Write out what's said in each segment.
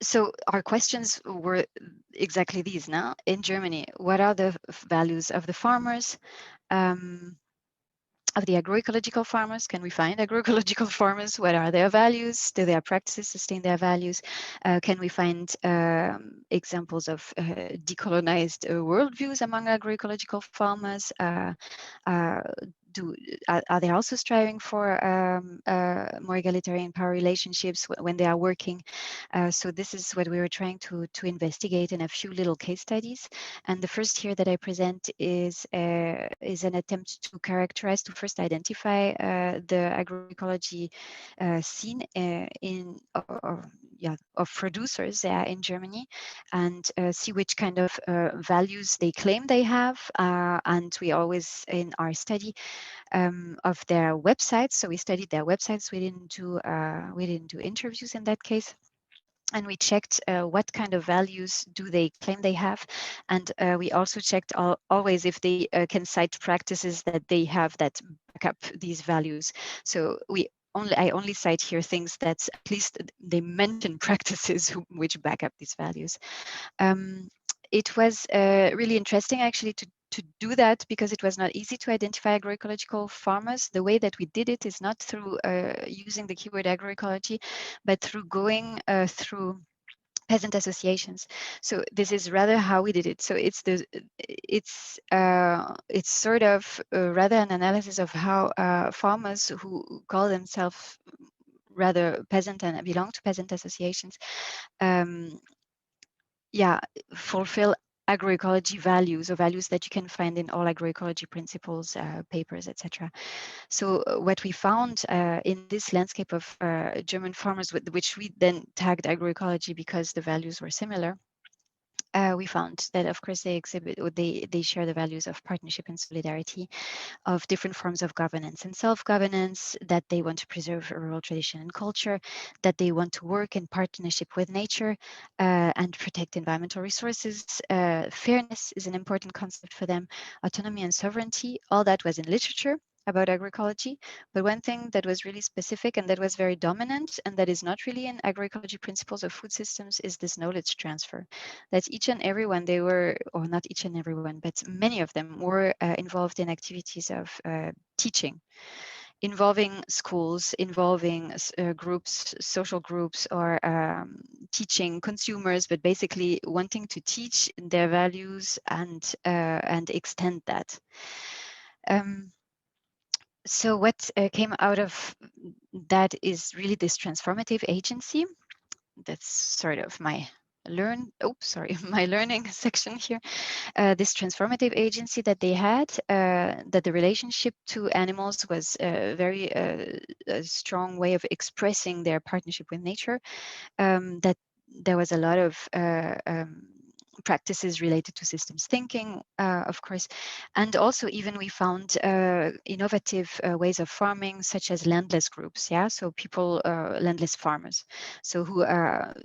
So our questions were exactly these. Now, in Germany, what are the values of the farmers? Of the agroecological farmers? Can we find agroecological farmers? What are their values? Do their practices sustain their values? Can we find examples of decolonized worldviews among agroecological farmers? Uh, are they also striving for more egalitarian power relationships when they are working? So this is what we were trying to investigate in a few little case studies. And the first here that I present is an attempt to characterize, to first identify the agroecology scene of producers in Germany, and see which kind of values they claim they have. And we always, in our study of their websites, so we studied their websites. We didn't do interviews in that case. And we checked what kind of values do they claim they have. And we also checked always if they can cite practices that they have that back up these values. So I only cite here things that at least they mention practices which back up these values. It was really interesting actually to do that, because it was not easy to identify agroecological farmers. The way that we did it is not through using the keyword agroecology, but through going through peasant associations. So this is rather how we did it. So it's sort of rather an analysis of how farmers who call themselves rather peasant and belong to peasant associations fulfill agroecology values, or values that you can find in all agroecology principles, papers, etc. So what we found in this landscape of German farmers, which we then tagged agroecology because the values were similar, we found that, of course, they share the values of partnership and solidarity, of different forms of governance and self-governance, that they want to preserve rural tradition and culture, that they want to work in partnership with nature and protect environmental resources. Fairness is an important concept for them, autonomy and sovereignty. All that was in literature about agroecology, but one thing that was really specific and that was very dominant, and that is not really in agroecology principles of food systems, is this knowledge transfer. That each and everyone, they were, or not each and everyone, but many of them were involved in activities of teaching, involving schools, involving groups, social groups, or teaching consumers, but basically wanting to teach their values and extend that. So what came out of that is really this transformative agency. That's sort of my my learning section here. This transformative agency that they had, that the relationship to animals was a very a strong way of expressing their partnership with nature, that there was a lot of practices related to systems thinking, of course, and also even we found innovative ways of farming, such as landless groups. So people, landless farmers, so who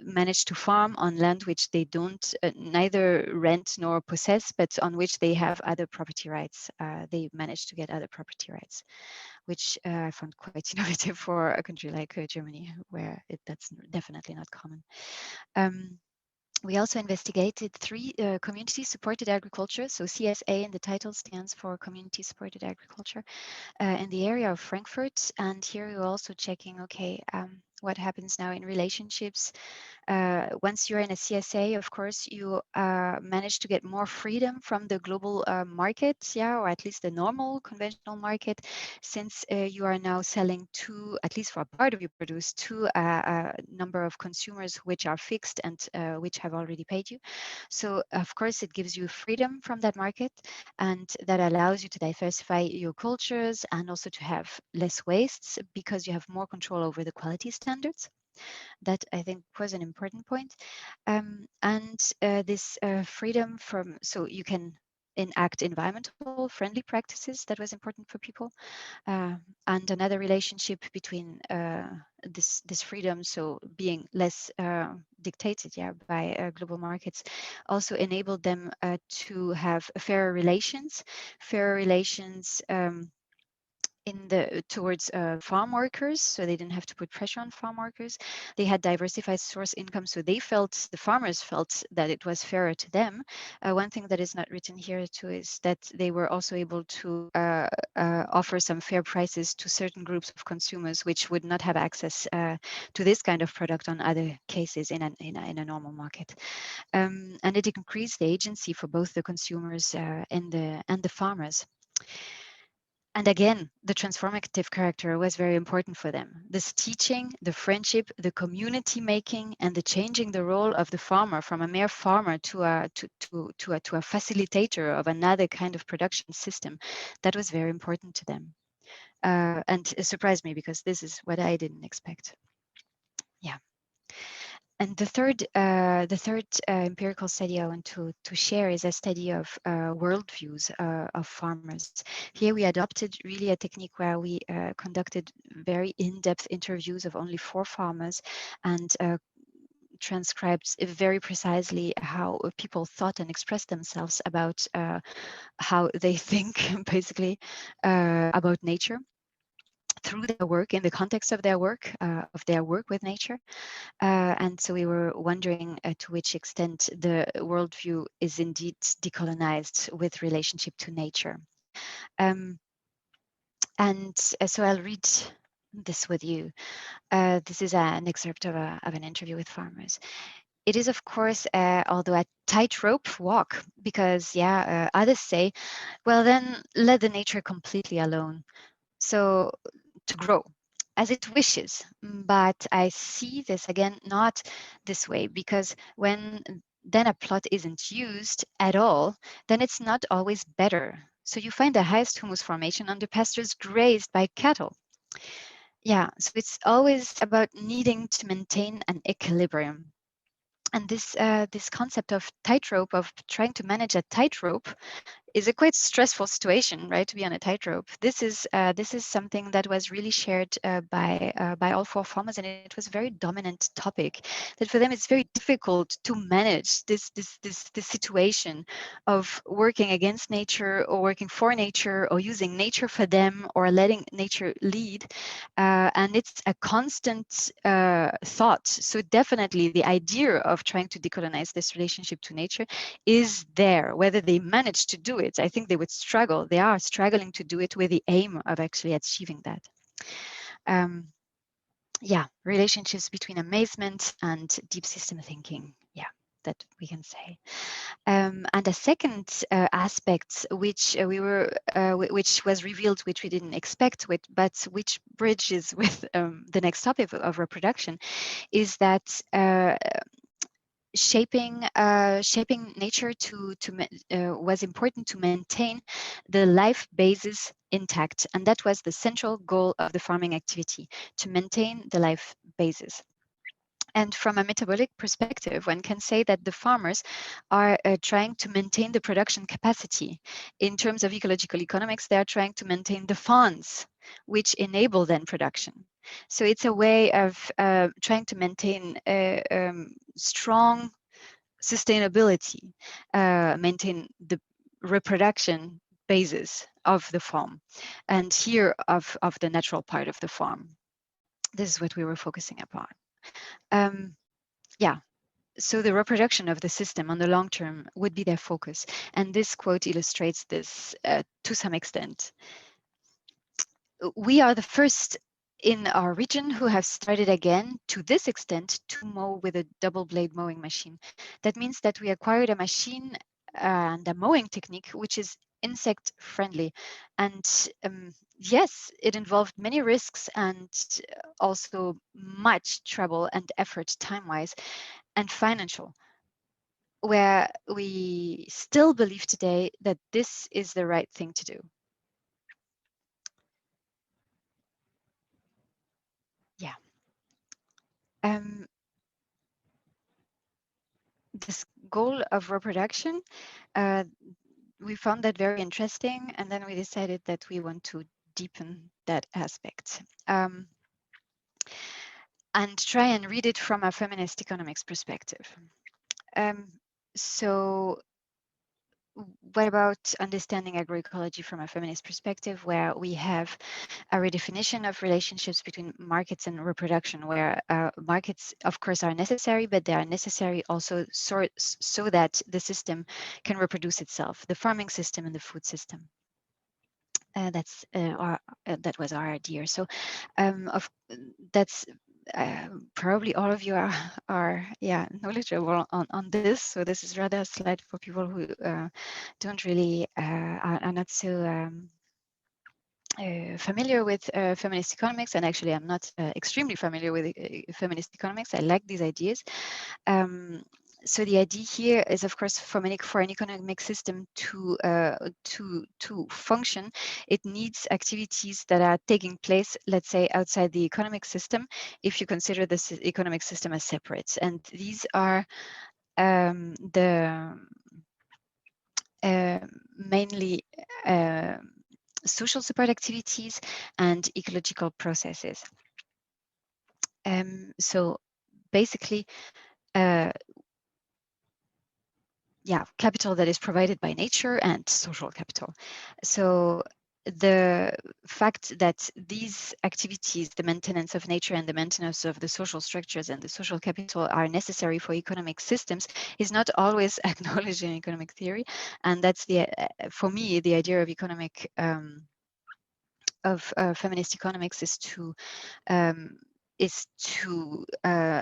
manage to farm on land which they don't neither rent nor possess, but on which they have other property rights. They manage to get other property rights, which I found quite innovative for a country like Germany, where that's definitely not common. We also investigated 3 community-supported agriculture. So CSA in the title stands for Community-Supported Agriculture in the area of Frankfurt. And here we were also checking, okay, what happens now in relationships. Once you're in a CSA, of course, you manage to get more freedom from the global market, or at least the normal conventional market, since you are now selling to, at least for a part of your produce, to a number of consumers which are fixed and which have already paid you. So, of course, it gives you freedom from that market, and that allows you to diversify your cultures and also to have less wastes, because you have more control over the quality standards. That, I think, was an important point. And this freedom from, so you can enact environmental friendly practices, that was important for people. And another relationship between this freedom, so being less dictated by global markets, also enabled them to have fairer relations towards farm workers, so they didn't have to put pressure on farm workers. They had diversified source income, so the farmers felt that it was fairer to them. One thing that is not written here too is that they were also able to offer some fair prices to certain groups of consumers, which would not have access to this kind of product on other cases in a normal market. And it increased the agency for both the consumers and the farmers. And again, the transformative character was very important for them. This teaching, the friendship, the community making, and the changing the role of the farmer from a mere farmer to a facilitator of another kind of production system, that was very important to them. And it surprised me because this is what I didn't expect. Yeah. And the third empirical study I want to share is a study of worldviews of farmers. Here we adopted really a technique where we conducted very in-depth interviews of only 4 farmers and transcribed very precisely how people thought and expressed themselves about how they think, basically, about nature through their work, in the context of their work with nature. And so we were wondering to which extent the worldview is indeed decolonized with relationship to nature. And so I'll read this with you. This is an excerpt of an interview with farmers. It is, of course, although a tightrope walk, because, others say, well, then let the nature completely alone. So to grow as it wishes. But I see this again, not this way, because when then a plot isn't used at all, then it's not always better. So you find the highest humus formation under pastures grazed by cattle. Yeah, so it's always about needing to maintain an equilibrium. And this concept of tightrope, of trying to manage a tightrope, is a quite stressful situation, right? To be on a tightrope. This is something that was really shared by all 4 farmers, and it was a very dominant topic. That for them it's very difficult to manage this situation of working against nature or working for nature or using nature for them or letting nature lead, and it's a constant thought. So definitely the idea of trying to decolonize this relationship to nature is there. Whether they manage to do it, I think they would struggle. They are struggling to do it with the aim of actually achieving that. Relationships between amazement and deep system thinking. Yeah, that we can say. And a second aspect, which which was revealed, which we didn't expect, but which bridges with the next topic of reproduction, is that shaping nature was important to maintain the life basis intact, and that was the central goal of the farming activity, to maintain the life basis. And from a metabolic perspective, one can say that the farmers are trying to maintain the production capacity. In terms of ecological economics, they are trying to maintain the funds which enable then production. So it's a way of trying to maintain strong sustainability, maintain the reproduction basis of the farm, and here of the natural part of the farm. This is what we were focusing upon. So the reproduction of the system on the long term would be their focus. And this quote illustrates this to some extent. We are the first in our region who have started again, to this extent, to mow with a double blade mowing machine. That means that we acquired a machine and a mowing technique which is insect friendly. And yes, it involved many risks and also much trouble and effort time-wise and financial, where we still believe today that this is the right thing to do. Yeah. This goal of reproduction, we found that very interesting, and then we decided that we want to deepen that aspect and try and read it from a feminist economics perspective. So what about understanding agroecology from a feminist perspective, where we have a redefinition of relationships between markets and reproduction, where markets, of course, are necessary, but they are necessary also so that the system can reproduce itself, the farming system and the food system. That was our idea. So that's probably all of you are knowledgeable on this. So this is rather a slide for people who don't really are not so familiar with feminist economics, and actually I'm not extremely familiar with feminist economics. I like these ideas. So the idea here is, of course, for an economic system to function, it needs activities that are taking place, let's say, outside the economic system, if you consider this economic system as separate. And these are mainly social support activities and ecological processes. So basically, capital that is provided by nature and social capital. So the fact that these activities, the maintenance of nature and the maintenance of the social structures and the social capital, are necessary for economic systems is not always acknowledged in economic theory. And that's for me, the idea of economic feminist economics is to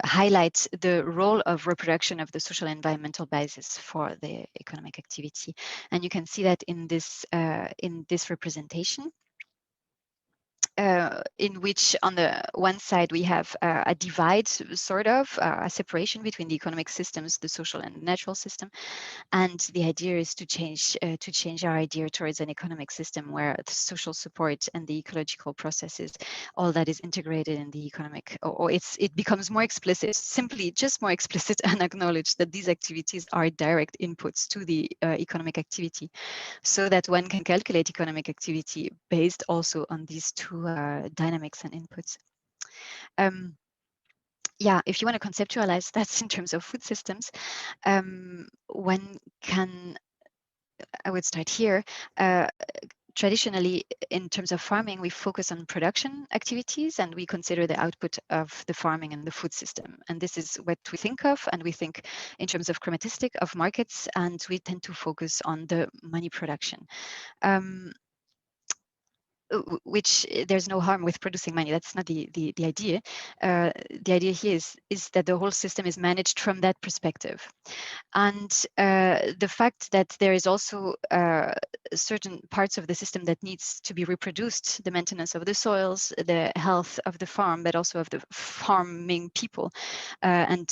highlight the role of reproduction of the social and environmental basis for the economic activity. And you can see that in this representation, in which on the one side we have a divide, sort of a separation between the economic systems, the social and natural system, and the idea is to change our idea towards an economic system where the social support and the ecological processes, all that is integrated in the economic, or it becomes more explicit, simply just more explicit, and acknowledge that these activities are direct inputs to the economic activity, so that one can calculate economic activity based also on these two dynamics and inputs. If you want to conceptualize that in terms of food systems, one can, I would start here. Traditionally, in terms of farming, we focus on production activities and we consider the output of the farming and the food system. And this is what we think of, and we think in terms of chromatistic of markets, and we tend to focus on the money production. Which there's no harm with producing money. That's not the idea. The idea here is that the whole system is managed from that perspective. And the fact that there is also certain parts of the system that needs to be reproduced, the maintenance of the soils, the health of the farm, but also of the farming people. And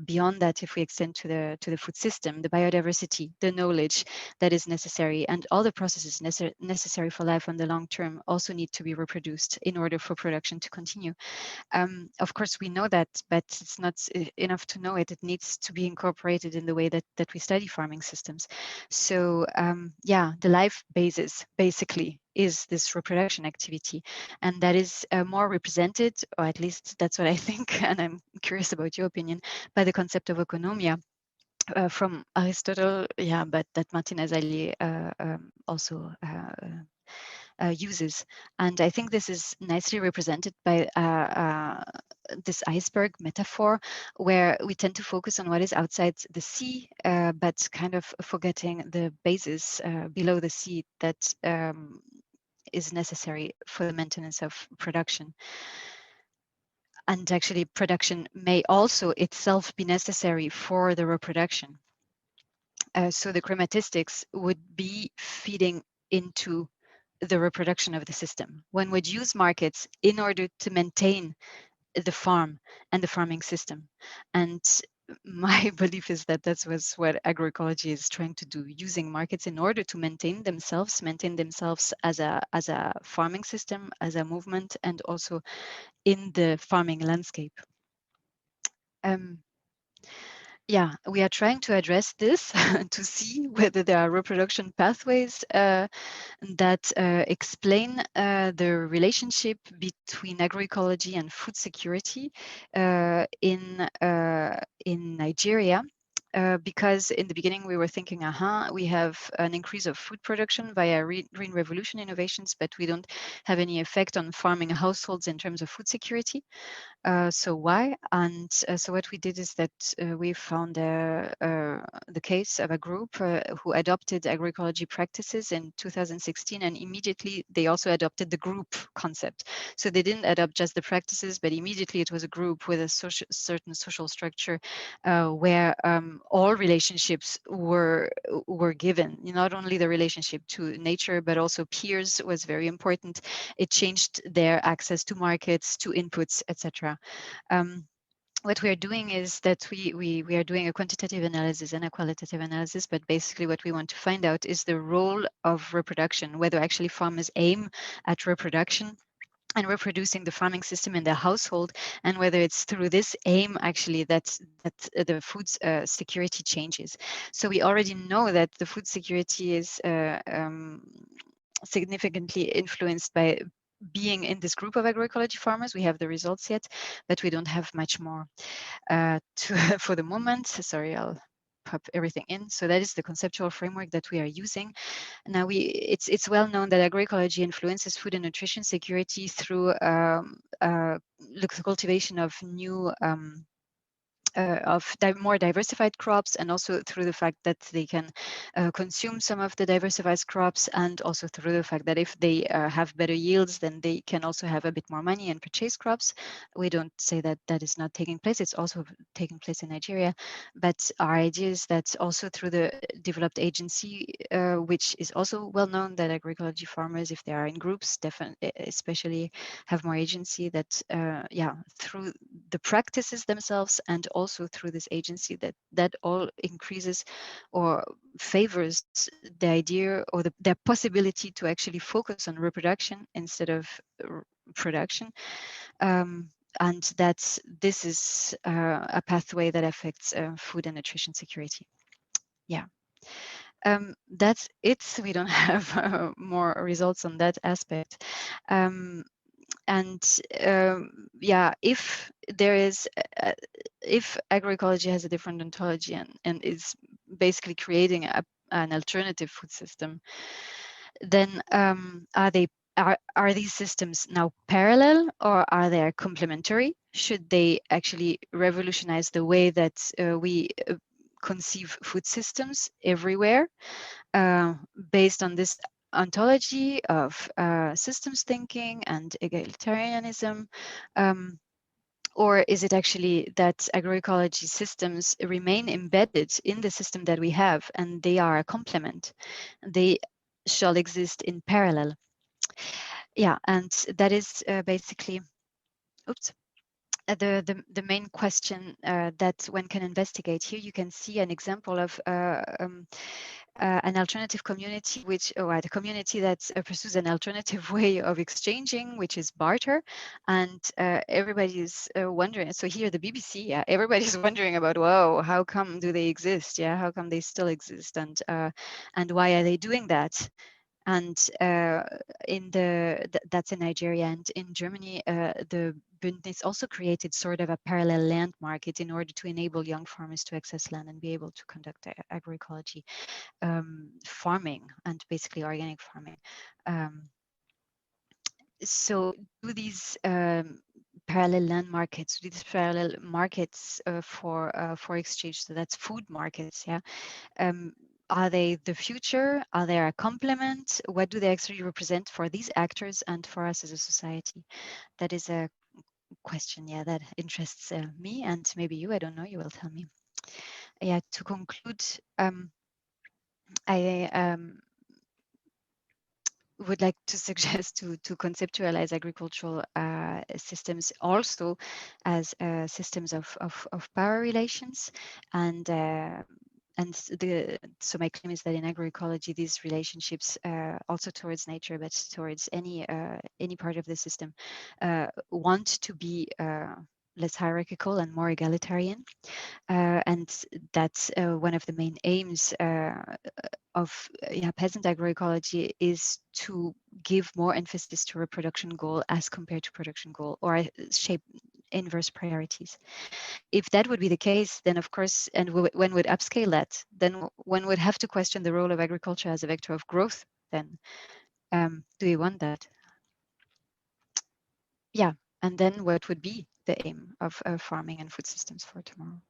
beyond that, if we extend to the food system, the biodiversity, the knowledge that is necessary, and all the processes necessary for life on the long term also need to be reproduced in order for production to continue. Of course, we know that, but it's not enough to know it. It needs to be incorporated in the way that we study farming systems. So the life basis basically is this reproduction activity, and that is more represented, or at least that's what I think, and I'm curious about your opinion, by the concept of economia. From Aristotle, but that Martinez Allier also uses. And I think this is nicely represented by this iceberg metaphor, where we tend to focus on what is outside the sea, but kind of forgetting the basis below the sea that is necessary for the maintenance of production. And actually, production may also itself be necessary for the reproduction. So the chromatistics would be feeding into the reproduction of the system. One would use markets in order to maintain the farm and the farming system. And my belief is that that was what agroecology is trying to do, using markets in order to maintain themselves as a farming system, as a movement, and also in the farming landscape. We are trying to address this to see whether there are reproduction pathways that explain the relationship between agroecology and food security in Nigeria. because in the beginning we were thinking, we have an increase of food production via green revolution innovations, but we don't have any effect on farming households in terms of food security. So why? And so what we did is that we found the case of a group who adopted agroecology practices in 2016, and immediately they also adopted the group concept. So they didn't adopt just the practices, but immediately it was a group with a certain social structure where all relationships were given. Not only the relationship to nature, but also peers was very important. It changed their access to markets, to inputs, etc. What we are doing is that we are doing a quantitative analysis and a qualitative analysis, but basically what we want to find out is the role of reproduction, whether actually farmers aim at reproduction and reproducing the farming system in their household, and whether it's through this aim actually that the food security changes. So we already know that the food security is significantly influenced by being in this group of agroecology farmers. We have the results yet, but we don't have much more for the moment. Sorry, I'll pop everything in. So that is the conceptual framework that we are using. Now it's well known that agroecology influences food and nutrition security through the cultivation of new more diversified crops, and also through the fact that they can consume some of the diversified crops, and also through the fact that if they have better yields, then they can also have a bit more money and purchase crops. We don't say that that is not taking place. It's also taking place in Nigeria. But our idea is that also through the developed agency, which is also well known, that agroecology farmers, if they are in groups, definitely especially have more agency, that through the practices themselves and also through this agency, that all increases or favors the idea or their possibility to actually focus on reproduction instead of production. And that this is a pathway that affects food and nutrition security. Yeah. That's it. We don't have more results on that aspect. If there is, if agroecology has a different ontology and is basically creating an alternative food system, then are these systems now parallel, or are they complementary? Should they actually revolutionize the way that we conceive food systems everywhere, based on this ontology of systems thinking and egalitarianism? Or is it actually that agroecology systems remain embedded in the system that we have, and they are a complement? They shall exist in parallel. Yeah, and that is basically, the main question that one can investigate. Here you can see an example of an alternative community, the community that pursues an alternative way of exchanging, which is barter. And everybody is wondering. So here the BBC, everybody's wondering about, whoa, how come do they exist? Yeah, how come they still exist? And why are they doing that? And that's in Nigeria, and in Germany, the Bündnis also created sort of a parallel land market in order to enable young farmers to access land and be able to conduct agroecology farming, and basically organic farming. So do these parallel land markets, these parallel markets for exchange, so that's food markets, yeah. Are they the future? Are they a complement? What do they actually represent for these actors and for us as a society? That is a question, yeah, that interests me and maybe you. I don't know, you will tell me. Yeah, to conclude, I would like to suggest to conceptualize agricultural systems also as systems of power relations, and so my claim is that in agroecology, these relationships, also towards nature, but towards any part of the system, want to be less hierarchical and more egalitarian, and that's one of the main aims of peasant agroecology, is to give more emphasis to reproduction goal as compared to production goal, or inverse priorities. If that would be the case, then of course, and one would upscale that, then one would have to question the role of agriculture as a vector of growth. Then, do we want that? Yeah, and then what would be the aim of farming and food systems for tomorrow?